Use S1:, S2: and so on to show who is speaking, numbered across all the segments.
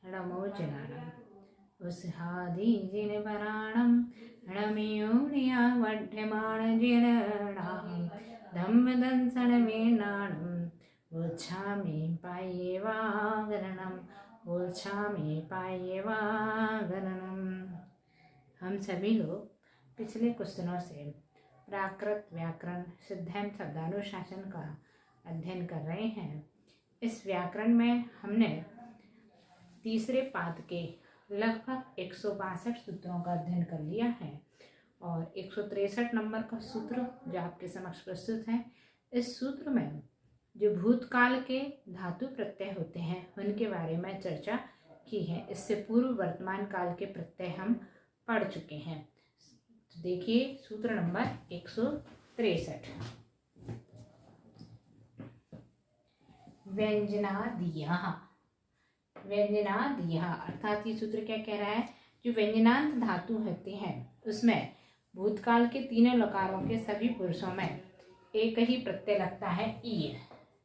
S1: णमोजनानम् उस्हादीजिनपराणं णमियोनिया वढ्यमाणजिनणां धम्मदंसनमेनाणम् उच्छामि पायेवागरणम्। हम सभी लोग पिछले कुछ दिनों से प्राकृत व्याकरण सिद्धांत शब्दानुशासन का अध्ययन कर रहे हैं। इस व्याकरण में हमने तीसरे पाद के लगभग 162 सूत्रों का अध्ययन कर लिया है और 163 नंबर का सूत्र जो आपके समक्ष प्रस्तुत है, इस सूत्र में जो भूतकाल के धातु प्रत्यय होते हैं उनके बारे में चर्चा की है। इससे पूर्व वर्तमान काल के प्रत्यय हम पढ़ चुके हैं। तो देखिए सूत्र नंबर 163, व्यंजनादियः अर्थात ये सूत्र क्या कह रहा है, जो व्यंजनांत धातु होते हैं उसमें भूतकाल के तीनों लकारों के सभी पुरुषों में एक ही प्रत्यय लगता है, ईय।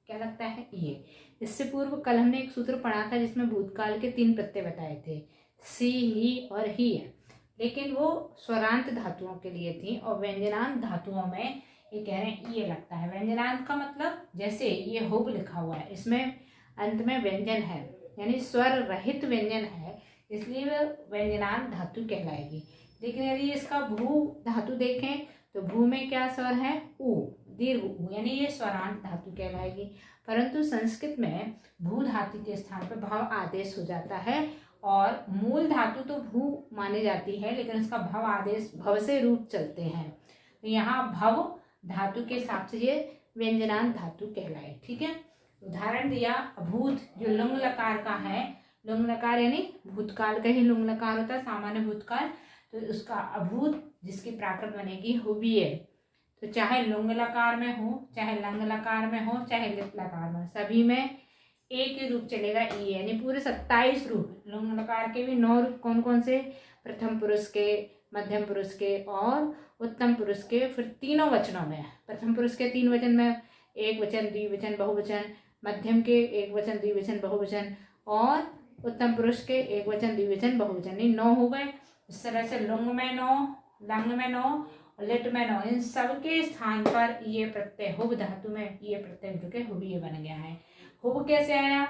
S1: क्या लगता है? ईय। इससे पूर्व कल हमने एक सूत्र पढ़ा था जिसमें भूतकाल के 3 प्रत्यय बताए थे, सी, ही और ही, लेकिन वो स्वरांत धातुओं के लिए थी और व्यंजनांत धातुओं में ये कह रहे हैं ईय लगता है। व्यंजनांत का मतलब जैसे ये होब लिखा हुआ है, इसमें अंत में व्यंजन है यानी स्वर रहित व्यंजन है, इसलिए वह व्यंजनांत धातु कहलाएगी। लेकिन यदि इसका भू धातु देखें तो भू में क्या स्वर है? ऊ, दीर्घ ऊ, यानी ये स्वरांत धातु कहलाएगी। परंतु संस्कृत में भू धातु के स्थान पर भव आदेश हो जाता है और मूल धातु तो भू मानी जाती है लेकिन उसका भव आदेश भव से रूप चलते हैं। तो यहाँ भव धातु के हिसाब से ये व्यंजनांत धातु कहलाए। ठीक है, उदाहरण दिया अभूत, जो लुंग लकार का है। लुंग लकार यानी भूतकाल का ही लुंग लकार होता है, सामान्य भूतकाल। तो उसका अभूत जिसकी प्राकृत बनेगी हुबीय। तो चाहे लुंग लकार में हो, चाहे लंग लकार में हो, चाहे लिट लकार में, सभी में एक ही रूप चलेगा, ई, यानी पूरे 27 रूप। लुंग लकार के भी 9 रूप कौन कौन से? प्रथम पुरुष के, मध्यम पुरुष के और उत्तम पुरुष के। फिर तीनों वचनों में, प्रथम पुरुष के 3 वचन में एक वचन, द्विवचन, बहुवचन, मध्यम के एक वचन, द्विवचन, बहुवचन और उत्तम पुरुष के एक वचन, द्विवचन, बहुवचन, 9 हो गए। इस तरह से लुंग में 9, लंग में 9 और लिट में 9, इन सबके स्थान पर ये प्रत्यय हुब धातु में ये प्रत्यय जो कि हुबीय बन गया है। हुब कैसे आया?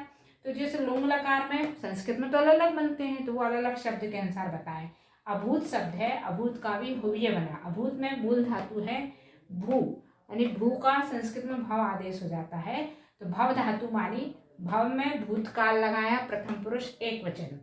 S1: तो जैसे लुंग लकार में संस्कृत में तो अलग अलग बनते हैं, तो वो अलग अलग शब्द के अनुसार बताएं। अभूत शब्द है, अभूत का भी हुबीय बना। अभूत में मूल धातु है भू, यानी भू का संस्कृत में भव आदेश हो जाता है, तो भव धातु मानी। भव में भूतकाल लगाया, प्रथम पुरुष एक वचन,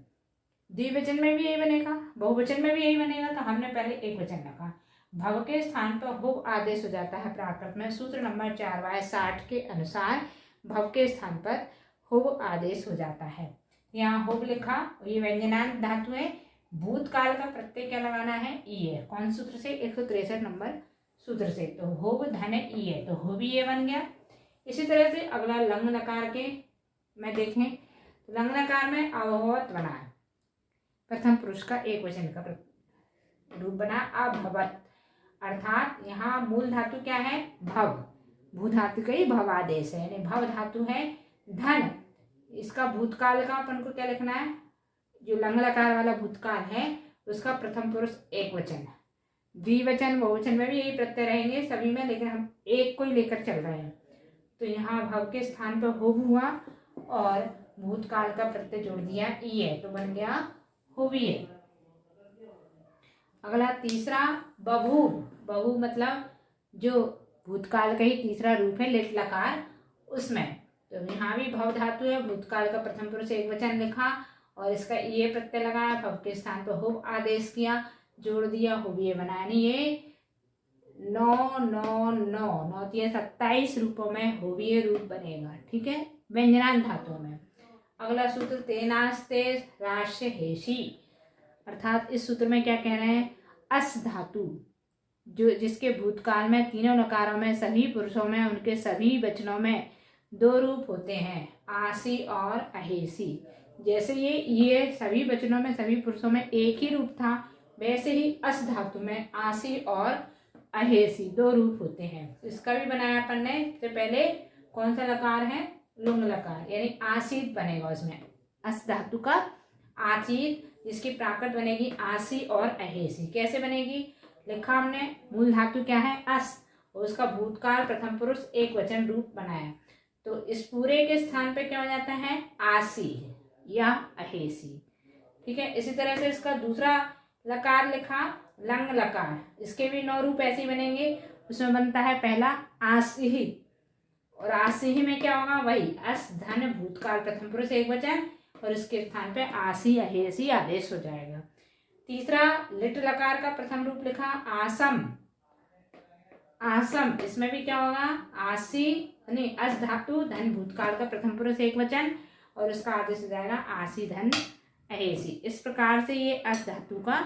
S1: द्विवचन में भी यही बनेगा, बहुवचन में भी यही बनेगा, तो हमने पहले एक वचन रखा। भव के स्थान पर हुब आदेश हो जाता है प्राकृत में। सूत्र नंबर 4/60 के अनुसार भव के स्थान पर हुब आदेश हो जाता है। यहाँ हुब लिखा, ये व्यंजनांत धातु है। भूतकाल का प्रत्यय क्या लगाना है? ई है। कौन सूत्र से? 163 नंबर सूत्र से। तो हुब धन ई है, तो हुबीय बन गया। इसी तरह से अगला लंग लकार के में देखें तो लंग लकार में अभवत बना है, प्रथम पुरुष का एक वचन का रूप बना अभवत, अर्थात यहाँ मूल धातु क्या है? भव। भू धातु का ही भव आदेश है, यानी भव धातु है धन। इसका भूतकाल का अपन को क्या लिखना है? जो लंग लकार वाला भूतकाल है उसका प्रथम पुरुष एक वचन, द्विवचन, बहुवचन में भी यही प्रत्यय रहेंगे सभी में, लेकिन हम एक को ही लेकर चल रहे हैं। तो यहाँ भव के स्थान पर हुब हुआ और भूतकाल का प्रत्यय जोड़ दिया ई है, तो बन गया हुबीय। अगला तीसरा बभू। बभू मतलब जो भूतकाल का ही तीसरा रूप है लिट लकार, उसमें तो यहाँ भी भव धातु है, भूतकाल का प्रथम पुरुष एक वचन लिखा और इसका ये प्रत्यय लगाया, भव के स्थान पर हुब आदेश किया, जोड़ दिया, हुबीय बना। यानी ये 9 9 9 9 27 रूपों में हुबीय रूप बनेगा। ठीक है, व्यंजनांत धातुओं में। अगला सूत्र तेनास्ते राश्य हेशी, अर्थात इस सूत्र में क्या कह रहे हैं? अस धातु जो जिसके भूतकाल में तीनों नकारों में सभी पुरुषों में उनके सभी वचनों में 2 रूप होते हैं, आसी और अहेसी। जैसे ये सभी वचनों में सभी पुरुषों में एक ही रूप था, वैसे ही अस धातु में आसी और अहेसी 2 रूप होते हैं। इसका भी बनाया अपन ने। तो पहले कौन सा लकार है? लुंग लकार, यानी आसीत बनेगा उसमें। अस धातु का आसीत, जिसकी प्राकृत बनेगी आसी और अहेसी। कैसे बनेगी? लिखा हमने मूल धातु क्या है? अस, और उसका भूतकाल प्रथम पुरुष एक वचन रूप बनाया, तो इस पूरे के स्थान पे क्या हो जाता है? आसी या अहेसी। ठीक है। इसी तरह से इसका दूसरा लकार लिखा लंग लकार, इसके भी 9 रूप ऐसे ही बनेंगे। उसमें बनता है पहला आसिही, और आसिही में क्या होगा? वही अस धन भूतकाल प्रथम पुरुष एक वचन, और इसके स्थान पे आसी अहेसी आदेश हो जाएगा। तीसरा लिट लकार का प्रथम रूप लिखा आसम, आसम, इसमें भी क्या होगा? आसी नहीं अस धातु धन भूतकाल का प्रथम पुरुष एक वचन, और उसका आदेश हो जाएगा आसी धन अहेसी। इस प्रकार से ये अस धातु का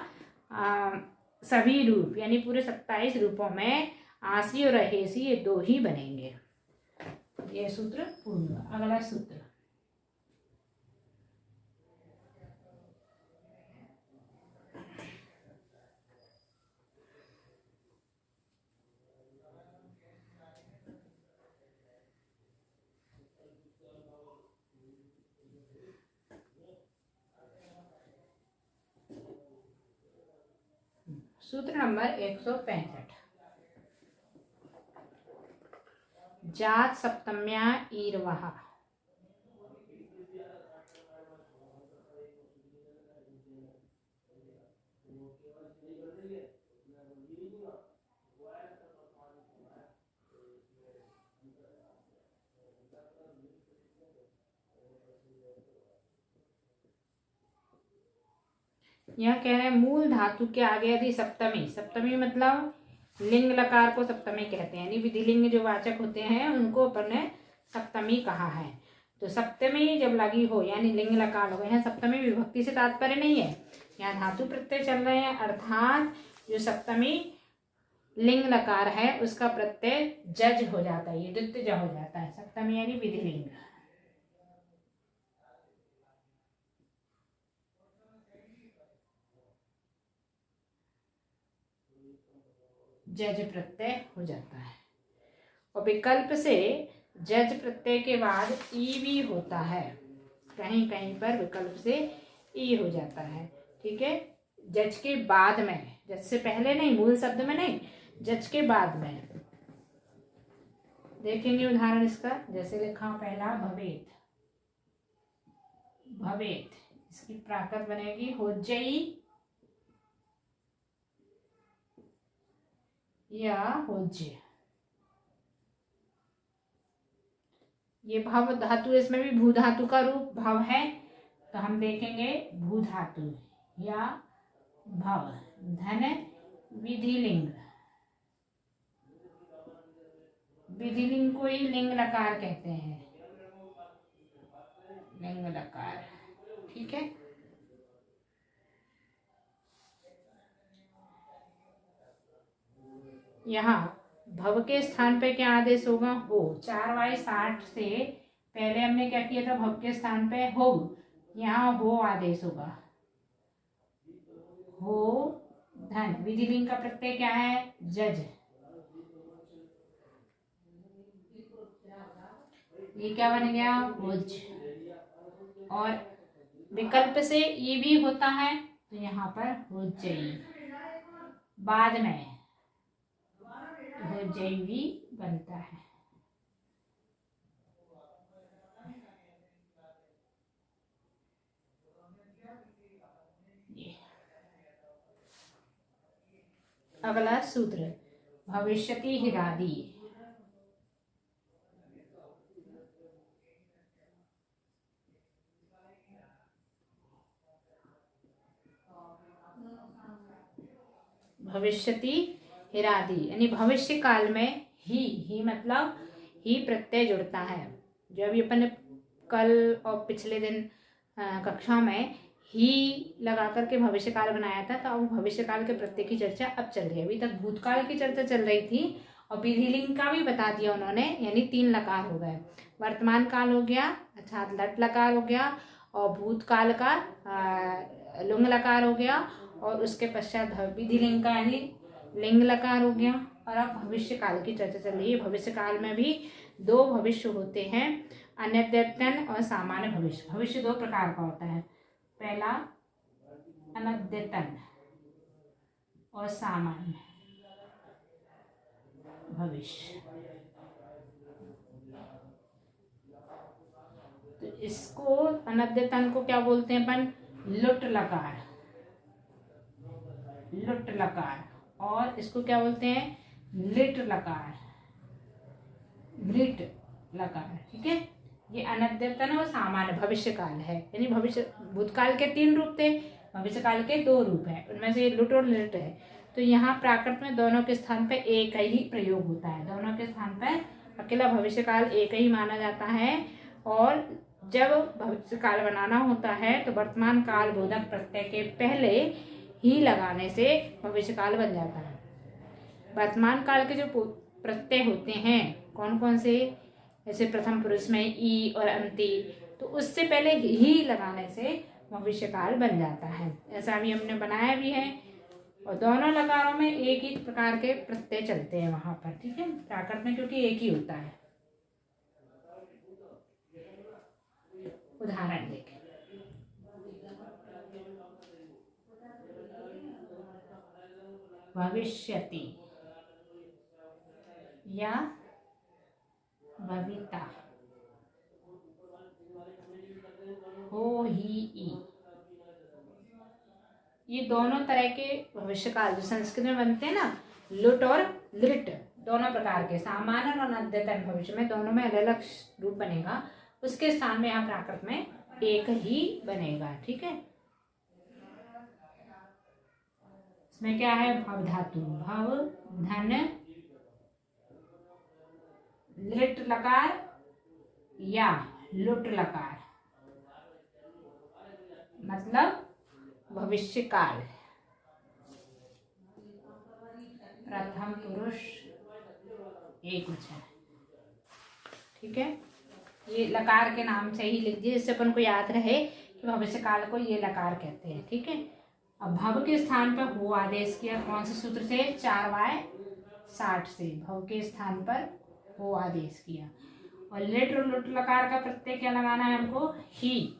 S1: सभी रूप यानी पूरे 27 रूपों में आसी और अहेसी ये 2 ही बनेंगे। ये सूत्र पूर्ण हुआ। अगला सूत्र सूत्र नंबर 165। जात सप्तम्या ईर्वः। यह कह रहे हैं मूल धातु के आगे यदि सप्तमी, सप्तमी मतलब लिंग लकार को सप्तमी कहते हैं, यानी विधिलिंग जो वाचक होते हैं उनको अपन ने सप्तमी कहा है। तो सप्तमी जब लगी हो यानी लिंग लकार हो गए हैं। सप्तमी विभक्ति से तात्पर्य नहीं है, यहाँ धातु प्रत्यय चल रहे हैं, अर्थात जो सप्तमी लिंग लकार है उसका प्रत्यय जज हो जाता है, ये द्वितीय हो जाता है। सप्तमी यानी विधिलिंग। जज प्रत्यय हो जाता है, और विकल्प से जज प्रत्यय के बाद ई भी होता है, कहीं कहीं पर विकल्प से ई हो जाता है। ठीक है। जज के बाद में, जज से पहले नहीं, मूल शब्द में नहीं, जज के बाद में। देखेंगे उदाहरण इसका, जैसे लिखा पहला भवेत, भवेत, इसकी प्राकृत बनेगी होज्जई या होज्य। ये भव धातु, इसमें भी भू धातु का रूप भव है, तो हम देखेंगे भू धातु या भव। धन विधिलिंग, विधिलिंग को ही लिंग लकार कहते हैं, लिंग लकार। ठीक है। यहाँ भव के स्थान पे क्या आदेश होगा? हो। 4/60 से पहले हमने क्या किया था? भव के स्थान पे हो, यहाँ हो आदेश होगा। हो धन, विधिलिंग का प्रत्यय क्या है? जज। ये क्या बन गया? भुज। और विकल्प से ये भी होता है, तो यहाँ पर होज्जई, बाद में होज्जई भी बनता है। अगला सूत्र भविष्यति हिरादि। भविष्यति हिरादि यानी भविष्य काल में ही मतलब ही प्रत्यय जुड़ता है। जो अभी अपन ने कल और पिछले दिन कक्षा में ही लगा करके भविष्य काल बनाया था, तो अब भविष्य काल के प्रत्यय की चर्चा अब चल रही है। अभी तक भूतकाल की चर्चा चल रही थी, और विधिलिंग का भी बता दिया उन्होंने, यानी 3 लकार हो गए। वर्तमान काल हो गया, अर्थात लट लकार हो गया, और भूतकाल का लुंग लकार हो गया, और उसके पश्चात विधिलिंग का यानी लिंग लकार हो गया। और अब भविष्य काल की चर्चा चल रही है। भविष्य काल में भी 2 भविष्य होते हैं, अनद्यतन और सामान्य भविष्य। भविष्य 2 प्रकार का होता है। पहला अनद्यतन और सामान्य भविष्य। तो इसको अनद्यतन को क्या बोलते हैं अपन? लुट लकार, लुट लकार। और इसको क्या बोलते हैं? लिट लकार, लिट लकार। ठीक है, ये अनद्यतन और सामान्य भविष्य काल है। यानी भविष्य, भूतकाल के 3 रूप थे, भविष्य काल के 2 रूप है, उनमें से लुट और लिट है। तो यहाँ प्राकृत में दोनों के स्थान पर एक ही प्रयोग होता है, दोनों के स्थान पर अकेला भविष्य काल एक ही माना जाता है। और जब भविष्य काल बनाना होता है तो वर्तमान काल बोधक प्रत्यय के पहले ही लगाने से भविष्य काल बन जाता है। वर्तमान काल के जो प्रत्यय होते हैं कौन कौन से? जैसे प्रथम पुरुष में ई और अंति, तो उससे पहले ही लगाने से भविष्य काल बन जाता है। ऐसा भी हमने बनाया भी है। और दोनों लकारों में एक ही प्रकार के प्रत्यय चलते हैं वहां पर। ठीक है, प्राकृत में क्योंकि एक ही होता है। उदाहरण देखें, भविष्यति या भविता, हो ही ई, ये दोनों तरह के भविष्य काल जो संस्कृत में बनते हैं ना, लुट और लिट, दोनों प्रकार के, सामान्य और अनद्यतन भविष्य में दोनों में अलग अलग रूप बनेगा। उसके स्थान में यहाँ प्राकृत में एक ही बनेगा। ठीक है, इसमें क्या है? भव धातु, भव धन लिट लकार या लुट लकार, मतलब भविष्य काल, प्रथम पुरुष एक वचन। ठीक है, ये लकार के नाम से ही लिख दिए, जिससे अपन को याद रहे कि भविष्य काल को ये लकार कहते हैं। ठीक है, अब भव के स्थान पर हो आदेश किया, कौन से सूत्र से? 4y60 से भव के स्थान पर हो आदेश किया। और लिट और लुट लकार का प्रत्यय क्या लगाना है हमको? ही,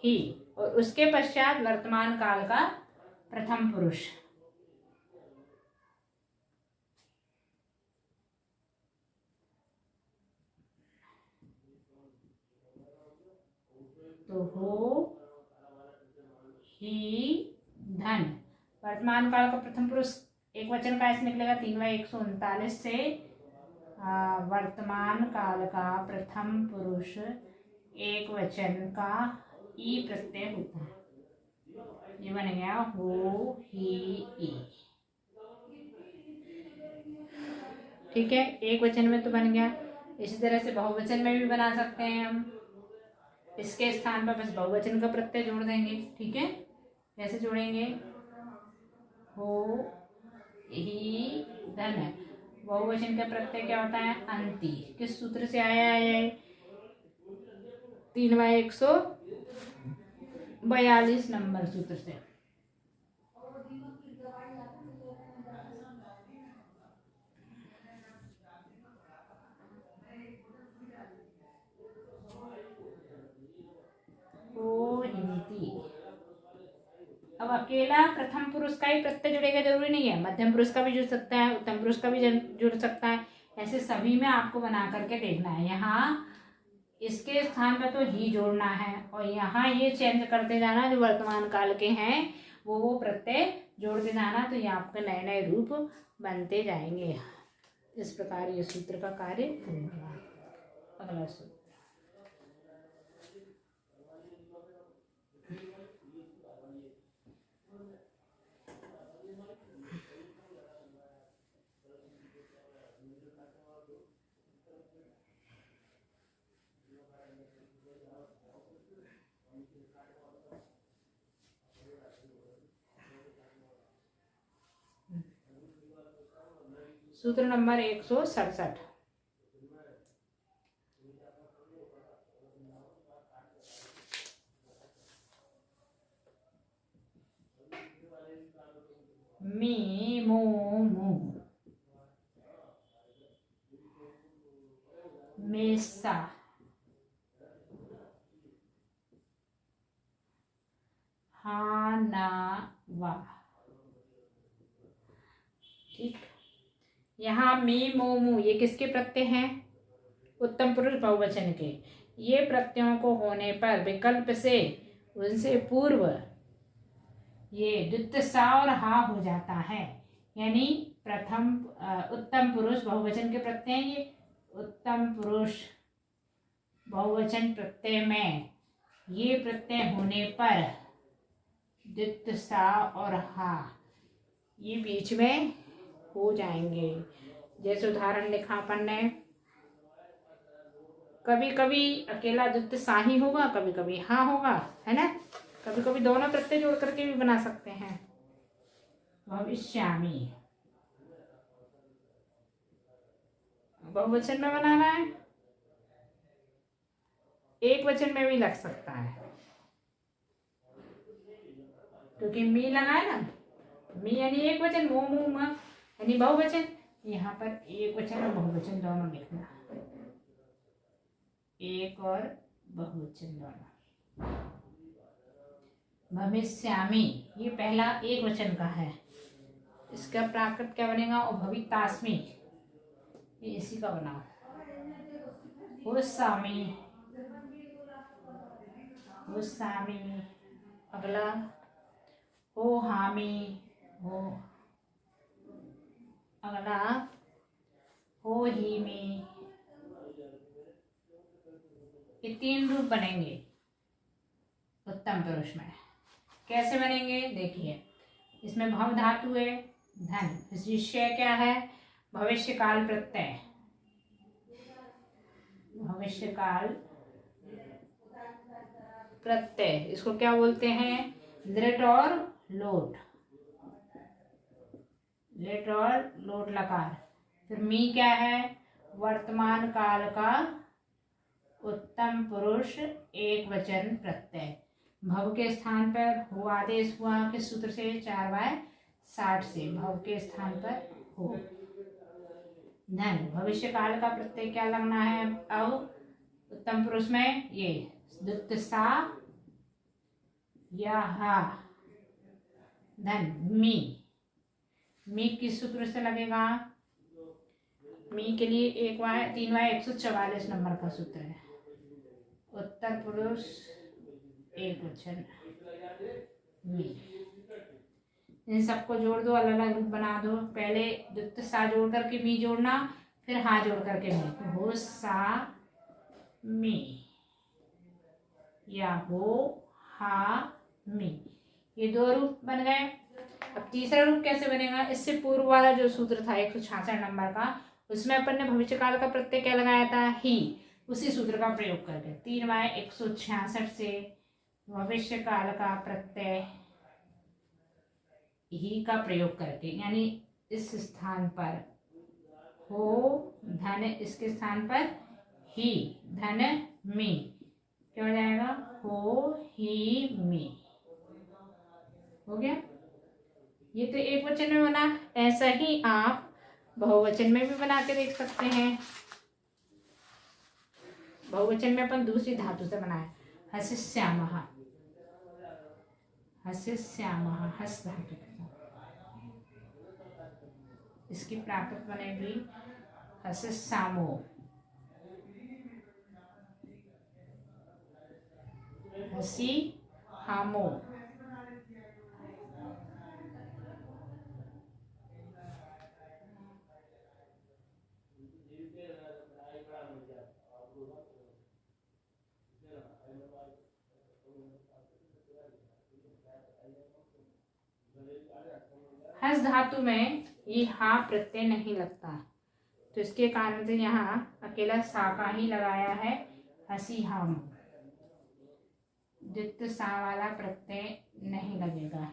S1: ही। और उसके पश्चात वर्तमान काल का प्रथम पुरुष, तो हो ही धन। वर्तमान काल का प्रथम पुरुष एक वचन का ऐसे निकलेगा 3y139 से वर्तमान काल का प्रथम पुरुष एक वचन का ई प्रत्यय होता है। ये बन गया हो ही ई। ठीक है, एक वचन में तो बन गया। इसी तरह से बहुवचन में भी बना सकते हैं हम। इसके स्थान पर बस बहुवचन का प्रत्यय जोड़ देंगे। ठीक है, कैसे जोड़ेंगे? हो ही धन, बहुवचन का प्रत्यय क्या होता है? अंति। किस सूत्र से आया है? 3y142 नंबर सूत्र से। अब अकेला प्रथम पुरुष का ही प्रत्यय जुड़ेगा जरूरी नहीं है, मध्यम पुरुष का भी जुड़ सकता है, उत्तम पुरुष का भी जुड़ सकता है। ऐसे सभी में आपको बना करके देखना है। यहाँ इसके स्थान पर तो ही जोड़ना है और यहाँ ये चेंज करते जाना, जो वर्तमान काल के हैं वो प्रत्यय जोड़ते जाना, तो ये आपके नए नए रूप बनते जाएंगे। इस प्रकार ये सूत्र का कार्य पूर्ण हुआ। अगला सूत्र, सूत्र नंबर 167। मी मो मु, मेसा, हा ना वा। ठीक, यहाँ मी मो मू ये किसके प्रत्यय हैं? उत्तम पुरुष बहुवचन के। ये प्रत्ययों को होने पर विकल्प से उनसे पूर्व ये द्वितीय सा और हा हो जाता है। यानी प्रथम उत्तम पुरुष बहुवचन के प्रत्यय, ये उत्तम पुरुष बहुवचन प्रत्यय में ये प्रत्यय होने पर द्वितीय सा और हा ये बीच में हो जाएंगे। जैसे उदाहरण लिखा अपन ने, कभी कभी अकेला द्वितीय सा ही होगा, कभी कभी हा होगा, है ना। कभी कभी दोनों प्रत्यय जोड़ करके भी बना सकते हैं। भविष्यामि बहुवचन में बनाना है, एक वचन में भी लग सकता है, क्योंकि मी लगा है ना। मी यानी एक वचन, मो मू म यानी बहुवचन। यहाँ पर एक वचन और बहुवचन दोनों लिखना, एक और बहुवचन दोनों। भविष्यामि ये पहला एक वचन का है, इसका प्राकृत क्या बनेगा? और भवितास्मि ये इसी का बना। होस्सामि, होस्सामि। अगला हो हामी, हो। अगला हो ही में। ये 3 रूप बनेंगे उत्तम पुरुष में। कैसे बनेंगे देखिए, इसमें भव धातु है, धन, विशेष्य क्या है? भविष्य काल प्रत्यय, भविष्य काल प्रत्यय। इसको क्या बोलते हैं? लिट और लोट, लिट और लोट लकार। फिर मी क्या है? वर्तमान काल का उत्तम पुरुष एक वचन प्रत्यय। भव के स्थान पर हो आदेश हुआ किस सूत्र से? 4/60 से। भव के स्थान पर हो। धन, भविष्य काल का प्रत्यय क्या लगना है? अब उत्तम पुरुष में ये द्वितीय सा या हा। धन, मी, मी किस सूत्र से लगेगा? मी के लिए 3/144 नंबर का सूत्र है। उत्तर पुरुष एक वचन मी। इन सबको जोड़ दो, अलग अलग रूप बना दो। पहले द्वितीय सा जोड़ करके मी जोड़ना, फिर हा जोड़ करके मी। तो हो सा मी या हो हा मी, ये 2 रूप बन गए। अब तीसरा रूप कैसे बनेगा? इससे पूर्व वाला जो सूत्र था 166 नंबर का, उसमें अपन ने भविष्य काल का प्रत्यय क्या लगाया था? ही। उसी सूत्र का प्रयोग करके 3/166 से भविष्य काल का प्रत्यय ही का प्रयोग करके, यानी इस स्थान पर हो धन, इसके स्थान पर ही, धन मी, क्या हो जाएगा? हो ही मी। हो गया। ये तो एक वचन में बना। ऐसा ही आप बहुवचन में भी बना के देख सकते हैं। बहुवचन में अपन दूसरी धातु से बनाए, हसिष्यामः, हसिष्यामः, हस धातु के साथ। इसकी प्राकृत बनेगी हसिष्यामो, हसी हामो। हस धातु में ये हा प्रत्यय नहीं लगता, तो इसके कारण से यहाँ अकेला सा का ही लगाया है, हसी हम। द्वितीय सा वाला प्रत्यय नहीं लगेगा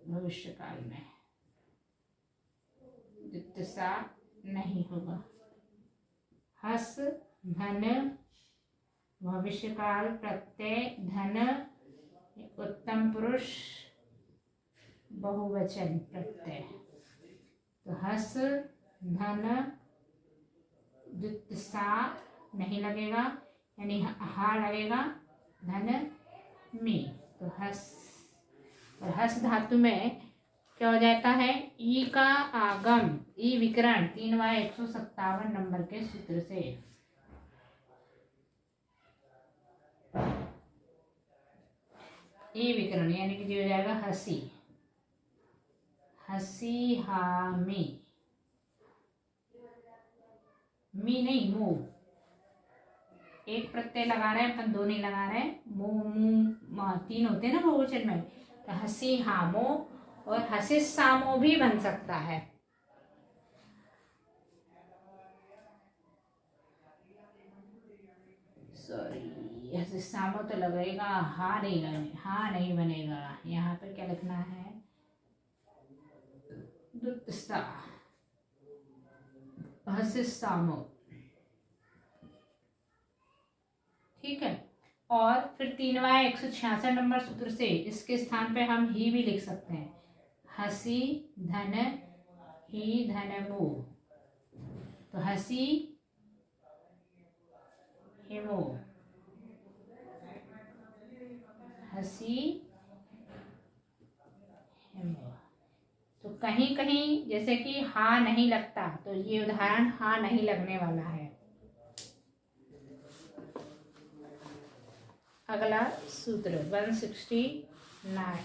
S1: भविष्य काल में, द्वितीय सा नहीं होगा। हस धन, भविष्य काल प्रत्यय धन, उत्तम पुरुष बहुवचन प्रत्यय। तो हस धन, द्वितीय सा नहीं लगेगा, यानी हा लगेगा, धन मी। तो हस, और हस धातु में क्या हो जाता है, ई का आगम, ई विकरण 3/157 नंबर के सूत्र से। ई विकरण यानी कि जो हो जाएगा हसी, हसी हामी, मी नहीं मु, एक प्रत्यय लगा रहे हैं अपन, दो नहीं लगा रहे हैं। मु मु तीन होते हैं ना बहुवचन में, तो हसी हामो और हसिस सामो भी बन सकता है। सॉरी, हसिस सामो तो लगेगा, हा नहीं बनेगा। यहाँ पर क्या लिखना है, दुत्सा, हसिस सामो, ठीक है। और फिर 3/166 नंबर सूत्र से इसके स्थान पे हम ही भी लिख सकते हैं, हसी धन ही धन मु, तो हसी हिमो, हसी हिमो। तो कहीं कहीं जैसे कि हा नहीं लगता, तो ये उदाहरण हा नहीं लगने वाला है। अगला सूत्र 168।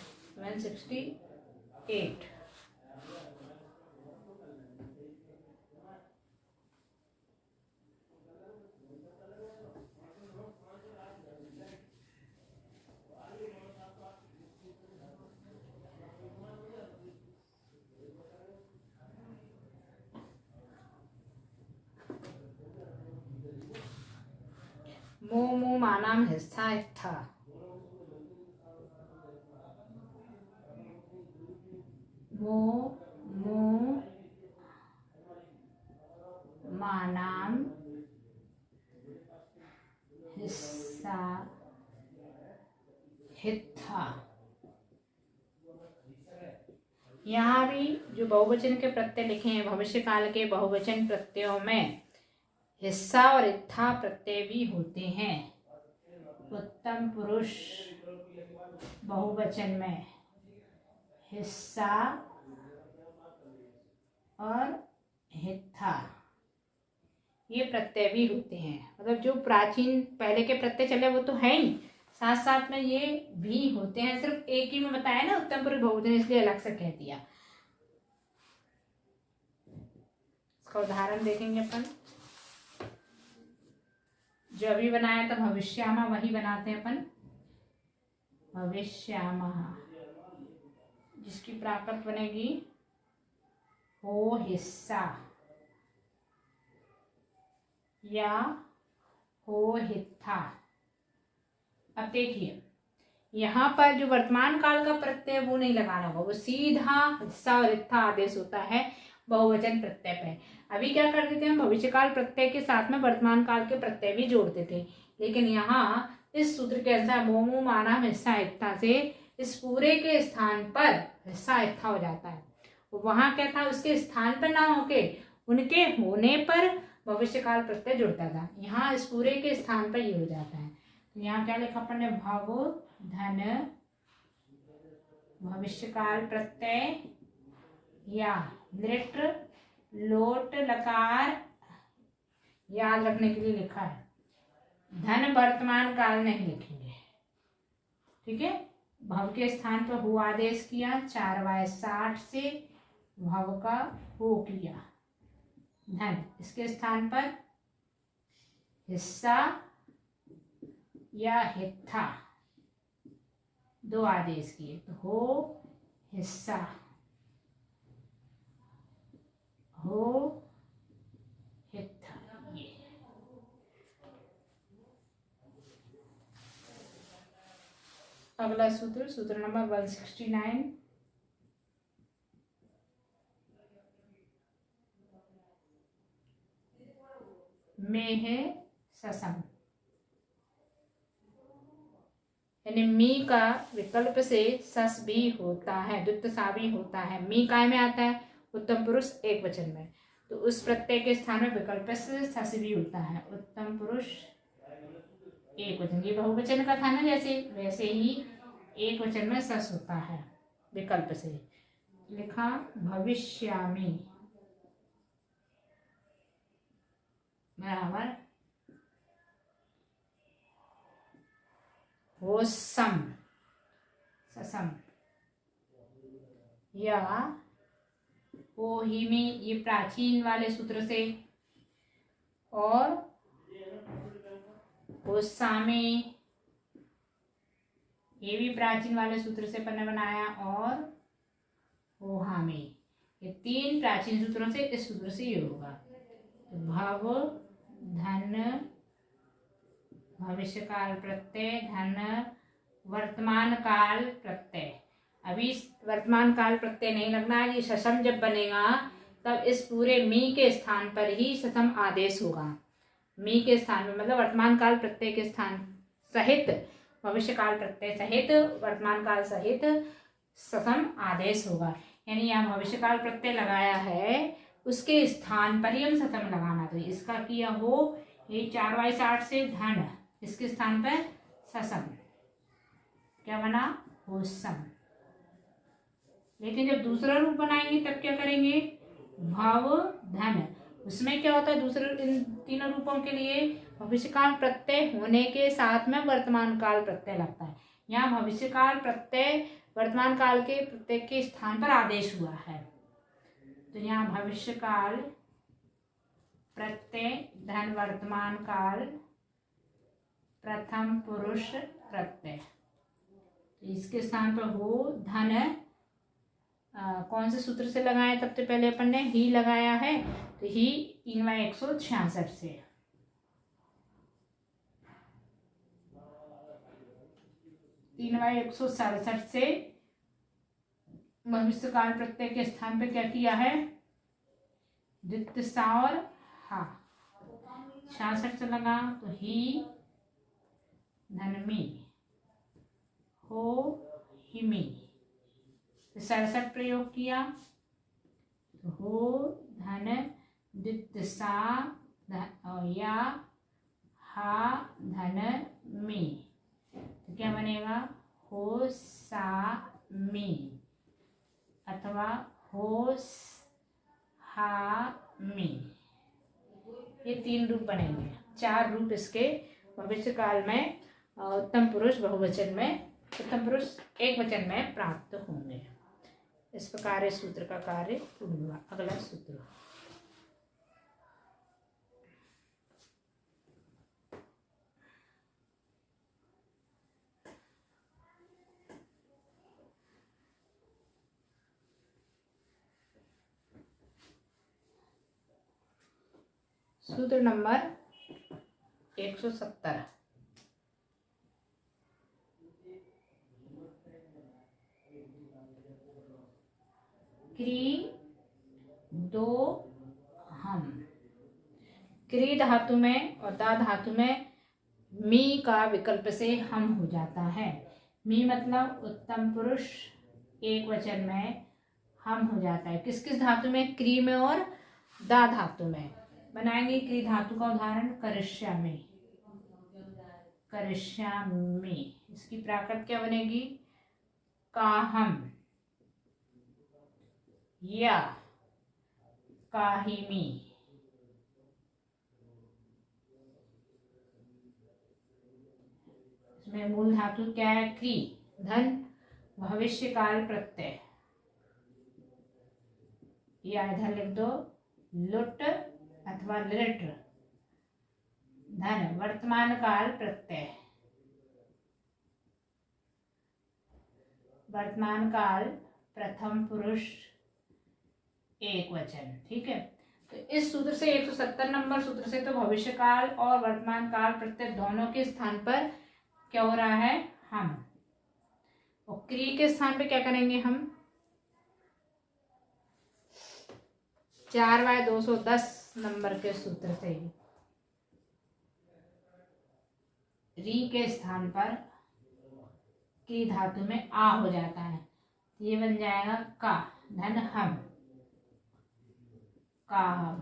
S1: मो मो मानाम हिस्सा था, मो मो मानाम हिस्सा हित्था। यहाँ भी जो बहुवचन के प्रत्यय लिखे हैं, भविष्य काल के बहुवचन प्रत्ययों में हिस्सा और इत्था प्रत्यय भी होते हैं। उत्तम पुरुष बहुवचन में हिस्सा और हित्था ये प्रत्यय भी होते हैं। मतलब जो प्राचीन पहले के प्रत्यय चले वो तो है ही, साथ साथ में ये भी होते हैं। सिर्फ एक ही में बताया ना उत्तम पुरुष बहुवचन, इसलिए अलग से कह दिया। इसका उदाहरण देखेंगे अपन, जो अभी बनाया था भविष्यामा वही बनाते हैं अपन, भविष्यामा, जिसकी प्राकृत बनेगी हो हिस्सा या हो हित्था। अब देखिए यहाँ पर जो वर्तमान काल का प्रत्यय वो नहीं लगाना होगा, वो सीधा हिस्सा और इत्था आदेश होता है बहुवचन प्रत्यय पे। अभी क्या करते थे हम, भविष्य काल प्रत्यय के साथ में वर्तमान काल के प्रत्यय भी जोड़ते थे, लेकिन यहाँ इस सूत्र के अनुसार मोमो माना हिस्सा इत्था से इस पूरे के स्थान पर हिस्सा इत्था हो जाता है। वहां क्या था, उसके स्थान पर ना होके उनके होने पर भविष्य काल प्रत्यय जुड़ता था। यहाँ इस पूरे के स्थान पर ये हो जाता है। तो यहाँ क्या लिखा अपन ने, भव धन भविष्य काल प्रत्यय या नृट लोट लकार याद रखने के लिए लिखा है। धन वर्तमान काल नहीं लिखेंगे, ठीक है। भव के स्थान पर हु आदेश किया, 4/60 से भव का हो किया। धन इसके स्थान पर हिस्सा या हित्था दो आदेश किए, तो हो हिस्सा हो हित्था। ये अगला सूत्र, सूत्र नंबर 169। में है ससम, यानी मी का विकल्प से सस भी होता है, दुत्सा भी होता है। मी काय में आता है, उत्तम पुरुष एक वचन में, तो उस प्रत्यय के स्थान में विकल्प से सस भी होता है। उत्तम पुरुष एक वचन, ये बहुवचन का था ना जैसे, वैसे ही एक वचन में सस होता है विकल्प से। लिखा भविष्यामि बराबर होसम ससम, या हो ही में ये प्राचीन वाले सूत्र से, और होसामे ये भी प्राचीन वाले सूत्र से पन्ना बनाया, और होहामे ये तीन प्राचीन सूत्रों से, इस सूत्र से ये होगा। तो भव धन भविष्य काल प्रत्यय, धन वर्तमान काल प्रत्यय। अभी वर्तमान काल प्रत्यय नहीं लगना है, ये ससम जब बनेगा तब इस पूरे मी के स्थान पर ही ससम आदेश होगा। मी के स्थान में मतलब वर्तमान काल प्रत्यय के स्थान सहित, भविष्य काल प्रत्यय सहित, वर्तमान काल सहित ससम आदेश होगा। यानी यहाँ भविष्य काल प्रत्यय लगाया है, उसके स्थान पर ही हम ससम लगाना। तो इसका किया हो ये 4/8 से धन, इसके स्थान पर ससम, क्या बना होसम। लेकिन जब दूसरा रूप बनाएंगे तब क्या करेंगे, भव धन। उसमें क्या होता है, दूसरे इन तीनों रूपों के लिए भविष्य काल प्रत्यय होने के साथ में वर्तमान काल प्रत्यय लगता है। यहाँ भविष्य काल प्रत्यय वर्तमान काल के प्रत्यय के स्थान पर आदेश हुआ है, तो यहाँ भविष्य काल प्रत्यय धन वर्तमान काल प्रथम पुरुष प्रत्यय। तो इसके स्थान पर हो धन कौन से सूत्र से लगाया, सबसे पहले अपन ने ही लगाया है, तो ही 3/166 से, 3/167 से भविष्य काल प्रत्यय के स्थान पे क्या किया है, द्वितीय सा और हा 66 से लगा, तो ही धनमी हो हिमी, 67 प्रयोग किया, तो हो धन द्वितीय सा या हा धन मी, तो क्या बनेगा हो सा मी अथवा हो हा मी। ये 3 रूप बनेंगे, 4 रूप इसके भविष्य काल में उत्तम पुरुष बहुवचन में, उत्तम पुरुष एक वचन में प्राप्त होंगे। इस प्रकार इस सूत्र का कार्य पूर्ण हुआ। अगला सूत्र सूत्र नंबर 170। क्री दो हम, क्री धातु में और दा धातु में मी का विकल्प से हम हो जाता है। मी मतलब उत्तम पुरुष एक वचन में हम हो जाता है। किस किस धातु में, क्री में और दा धातु में। बनाएंगे क्री धातु का उदाहरण करिष्यामि, करिष्यामि। इसकी प्राकृत क्या बनेगी, काहम या काहिमी। इसमें मूल धातु क्या है, क्री, धन भविष्य काल प्रत्यय, या इधर लिख दो लुट अथवा लिट, धन वर्तमान काल प्रत्यय, वर्तमान काल प्रथम पुरुष एक वचन। ठीक है, तो इस सूत्र से 170 नंबर सूत्र से तो भविष्य काल और वर्तमान काल प्रत्यय दोनों के स्थान पर क्या हो रहा है, हम। और क्री के स्थान पे क्या करेंगे हम, 4/210 नंबर के सूत्र से री के स्थान पर की धातु में आ हो जाता है, ये बन जाएगा का, धन हम, का हम।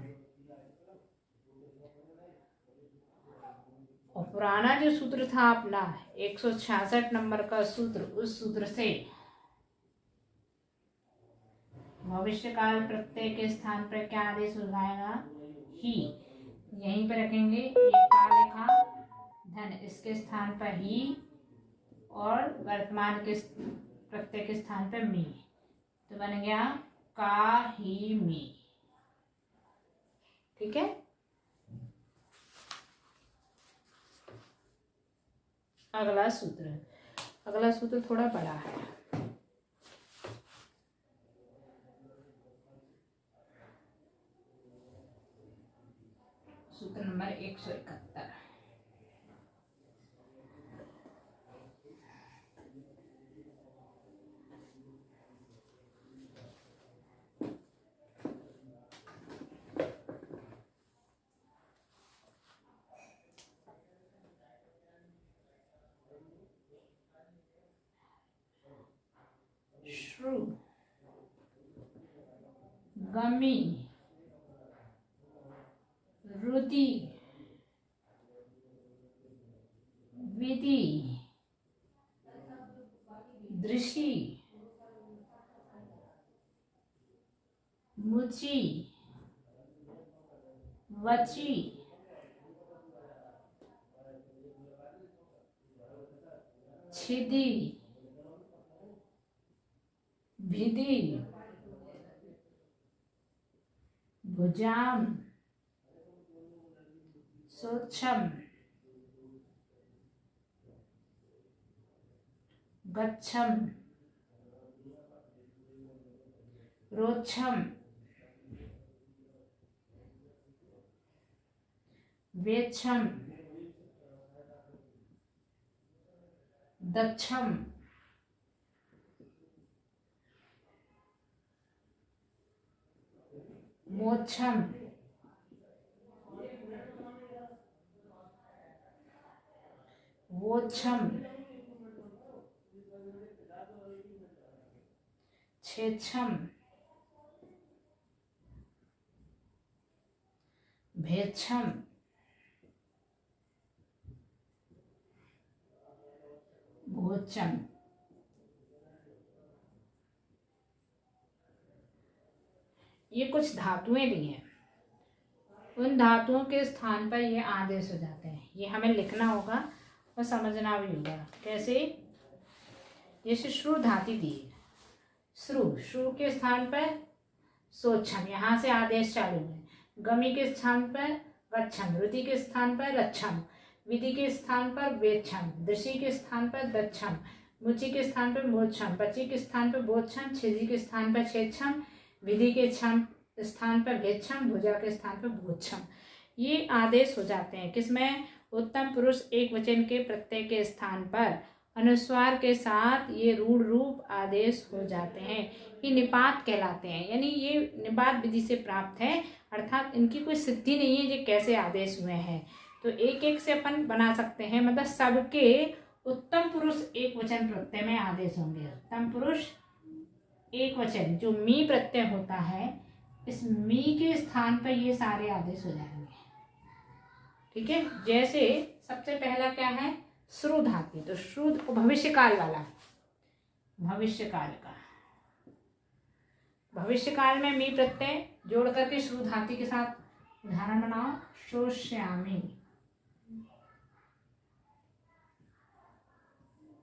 S1: और पुराना जो सूत्र था अपना 166 नंबर का सूत्र, उस सूत्र से भविष्यकाल प्रत्यय के स्थान पर क्या आदेश हो जाएगा? ही। यहीं पर रखेंगे, ये का लिखा, धन इसके स्थान पर ही, और वर्तमान के प्रत्यय के स्थान पर मी, तो बन गया का ही मी। ठीक है। अगला सूत्र थोड़ा बड़ा है। सूत्र नंबर 171। श्रु, गमी, रुदि, विधि, दृषि, मुचि, वचि, छिदि, विधि, भुजाम, सोच्छम, गच्छम, रोच्छम, वेच्छम, दच्छम, मोक्षम, वोच्छम, छेच्छम, भेच्छम, भोचम। ये कुछ धातुएं दी हैं, उन धातुओं के स्थान पर ये आदेश हो जाते हैं। ये हमें लिखना होगा और समझना भी होगा। कैसे? जैसे श्रु धातु दी, श्रु के स्थान पर सोच्छम, यहाँ से आदेश चालू है। गमी के स्थान पर गच्छम, रुदि के स्थान पर रच्छम, विधि के स्थान पर वेच्छम, दृषि के स्थान पर दच्छम, मुचि के स्थान पर मोक्षम, पची के स्थान पर बोच्छम, छिदि के स्थान पर छेच्छम, विधि के स्थान पर भेच्छम, भुजा के स्थान पर भोच्छम। ये आदेश हो जाते हैं किसमें? उत्तम पुरुष एक वचन के प्रत्यय के स्थान पर अनुस्वार के साथ ये रूढ़ रूप आदेश हो जाते हैं। ये निपात कहलाते हैं, यानी ये निपात विधि से प्राप्त है, अर्थात इनकी कोई सिद्धि नहीं है ये कैसे आदेश हुए हैं। तो एक एक से अपन बना सकते हैं, मतलब सबके उत्तम पुरुष एक वचन प्रत्यय में आदेश होंगे। उत्तम पुरुष एक वचन जो मी प्रत्यय होता है, इस मी के स्थान पर ये सारे आदेश हो जाएंगे। ठीक है। जैसे सबसे पहला क्या है? श्रु धातु। तो श्रु भविष्यकाल वाला, भविष्यकाल का, भविष्यकाल में मी प्रत्यय जोड़ करके श्रु धातु के साथ उदाहरण बनाओ। शोष्यामि,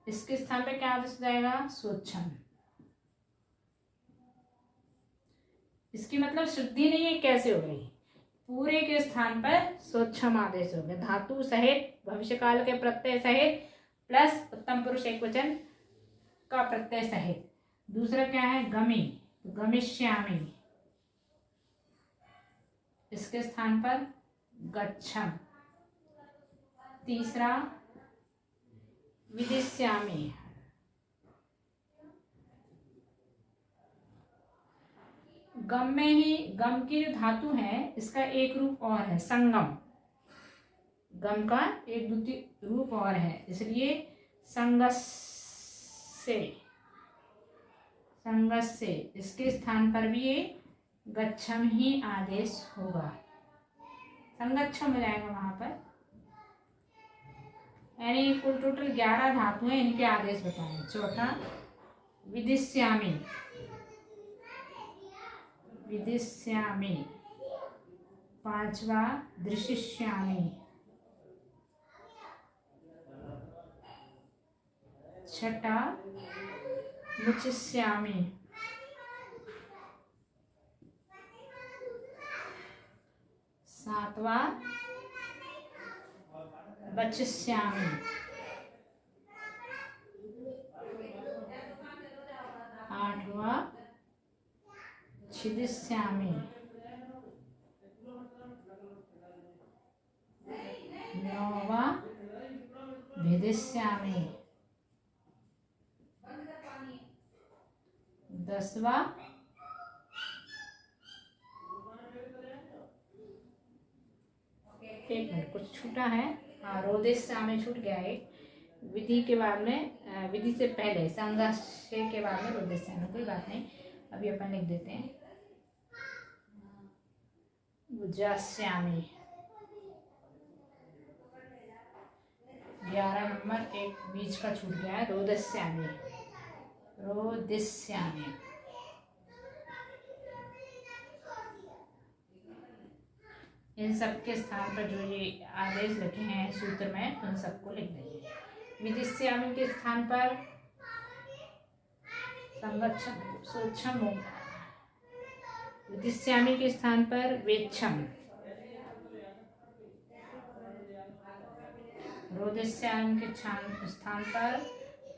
S1: इसके स्थान पे क्या आदेश हो जाएगा? सोच्छम। इसकी मतलब शुद्धि नहीं है, कैसे हो गई? पूरे के स्थान पर सोच्छम आदेश हो गया, धातु सहित, भविष्यकाल के प्रत्यय सहित, प्लस उत्तम पुरुष एक वचन का प्रत्यय सहित। दूसरा क्या है? गमी, गमिष्यामि, इसके स्थान पर गच्छम। तीसरा विदिष्यामि, गम में ही, गम की जो धातु है इसका एक रूप और है संगम, गम का एक द्वितीय रूप और है, इसलिए संगस्से, संगस्से, इसके स्थान पर भी ये गच्छम ही आदेश होगा, संगच्छम हो जाएगा वहां पर। यानी कुल टोटल 11 धातु हैं, इनके आदेश बताएं। चौथा विदिश्यामि, विदिश्यामि। पांचवा दृशिष्यामि। छठा मुचिष्यामि। सातवा वचिष्यामि। आठवा छिदिष्यामि। नौवा भेदिष्यामि। 10वां एक मिनट कुछ छूटा है, हाँ रोदिष्यामि छूट गया एक। विधि के बाद में विधि से पहले संघर्ष के बाद में रोदिष्यामि, कोई बात नहीं, अभी अपन लिख देते हैं उजास्यामि। 11 नंबर एक बीच का छूट गया है, रोदिष्यामि, रोदिष्यामि। इन सब के स्थान पर जो ये आदेश लिखे हैं सूत्र में, उन सबको लिख देंगे। विदिश्यामि के स्थान पर संगच्छम सोच्छम होगा, विदिश्यामि के स्थान पर वेच्छम, रोदिश्यामि के स्थान पर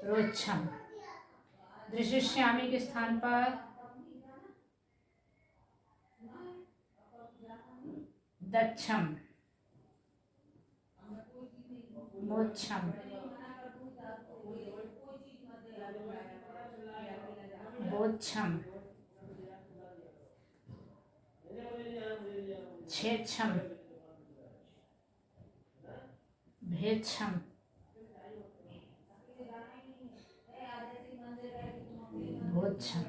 S1: रोच्छम, दृशिष्यामि के स्थान पर दच्छम, मोक्षम, बोच्छम, छेच्छम, भेच्छम, भोच्छम।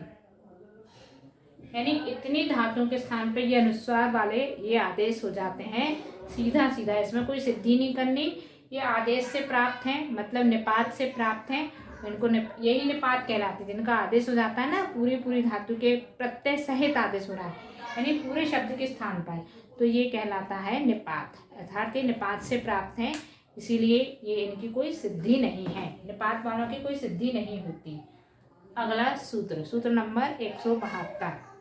S1: यानी इतनी धातुओं के स्थान पे ये अनुस्वार वाले ये आदेश हो जाते हैं सीधा सीधा, इसमें कोई सिद्धि नहीं करनी। ये आदेश से प्राप्त हैं, मतलब निपात से प्राप्त हैं, इनको यही निपात कहलाते हैं, जिनका आदेश हो जाता है ना, पूरी पूरी धातु के प्रत्यय सहित आदेश हो रहा है, यानी पूरे शब्द के स्थान पर, तो ये कहलाता है निपात, अर्थात ये निपात से प्राप्त हैं, इसीलिए ये इनकी कोई सिद्धि नहीं है, निपात वालों की कोई सिद्धि नहीं होती। अगला सूत्र, सूत्र नंबर 172।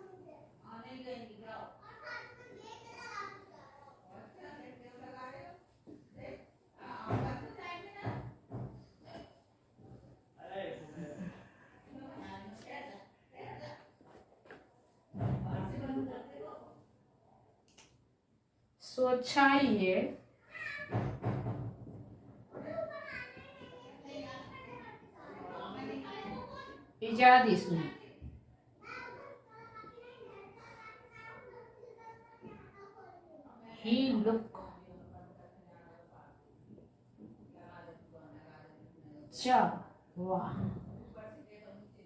S1: स्वच्छाये इजादिषु ही लुक च वाह।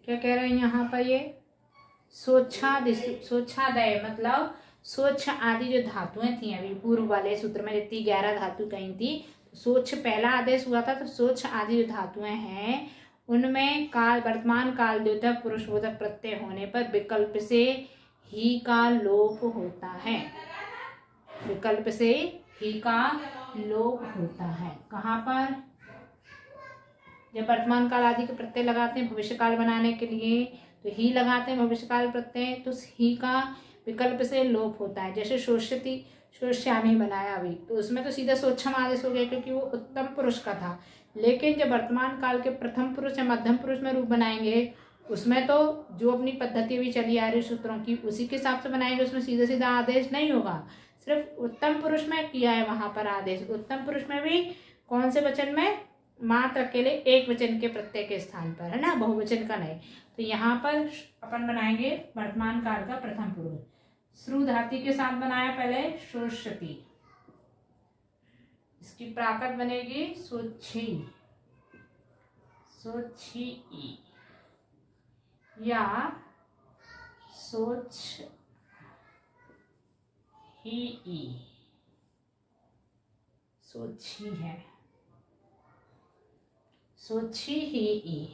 S1: क्या कह रहे हैं यहाँ पर, ये स्वच्छादय मतलब स्वच्छ आदि जो धातुएं थी, अभी पूर्व वाले सूत्र में जितनी 11 धातु कही थी, स्वच्छ पहला आदेश हुआ था, तो स्वच्छ आदि जो धातुएं हैं उनमें काल वर्तमान काल द्योतक पुरुषबोधक प्रत्यय होने पर विकल्प से ही का लोप होता है, विकल्प से ही का लोप होता है। कहाँ पर, जब वर्तमान काल आदि के प्रत्यय लगाते हैं भविष्य काल बनाने के लिए, तो ही लगाते हैं भविष्य काल प्रत्यय, तो ही का विकल्प से लोप होता है। जैसे शोष्यति शोष्यामि बनाया अभी, तो उसमें तो सीधा स्वच्छम आदेश हो गया क्योंकि वो उत्तम पुरुष का था, लेकिन जब वर्तमान काल के प्रथम पुरुष या मध्यम पुरुष में रूप बनाएंगे, उसमें तो जो अपनी पद्धति भी चली आ रही सूत्रों की उसी के हिसाब से बनाएंगे, उसमें सीधा सीधा आदेश नहीं होगा, सिर्फ उत्तम पुरुष में किया है वहां पर आदेश। उत्तम पुरुष में भी कौन से वचन में, मात्र अकेले एक वचन के प्रत्यय के स्थान पर, है ना, बहुवचन का नहीं। तो यहाँ पर अपन बनाएंगे वर्तमान काल का प्रथम पुरुष, श्रु धातु के साथ बनाया पहले शोष्यति, इसकी प्राकृत बनेगी सोच्छी, सोच्छी या सोच्छ ही, सोच्छी है। सोची ही ई।